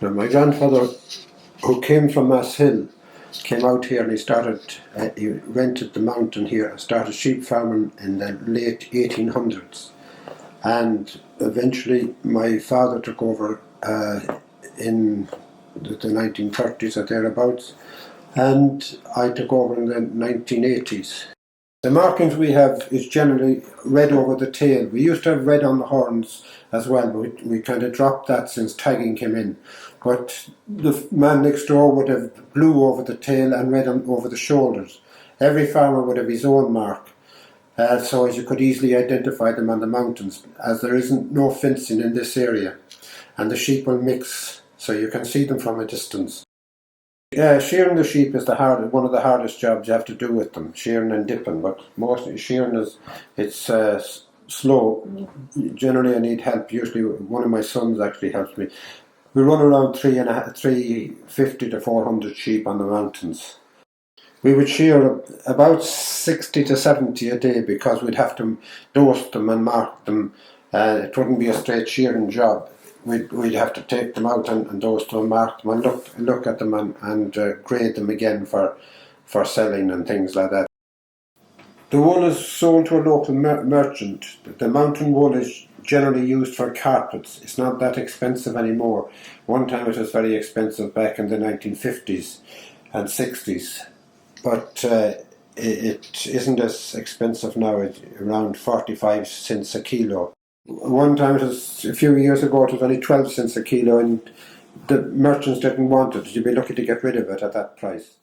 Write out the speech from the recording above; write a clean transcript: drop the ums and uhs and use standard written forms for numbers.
Now, my grandfather, who came from Mass Hill, came out here and he rented the mountain here and started sheep farming in the late 1800s. And eventually my father took over in the 1930s or thereabouts, and I took over in the 1980s. The markings we have is generally red over the tail. We used to have red on the horns as well, but we kind of dropped that since tagging came in. But the man next door would have blue over the tail and red over the shoulders. Every farmer would have his own mark, so as you could easily identify them on the mountains, as there isn't no fencing in this area, and the sheep will mix, so you can see them from a distance. Shearing the sheep is one of the hardest jobs you have to do with them, shearing and dipping, but mostly shearing it's slow. Generally I need help. Usually one of my sons actually helps me. We run around 350 to 400 sheep on the mountains. We would shear about 60 to 70 a day because we'd have to dose them and mark them. It wouldn't be a straight shearing job. We'd have to take them out and dose them and mark them and look at them and grade them again for selling and things like that. The wool is sold to a local merchant. The mountain wool is generally used for carpets. It's not that expensive anymore. One time it was very expensive back in the 1950s and 60s, but it isn't as expensive now. It's around 45 cents a kilo. One time, a few years ago, it was only 12 cents a kilo, and the merchants didn't want it. You'd be lucky to get rid of it at that price.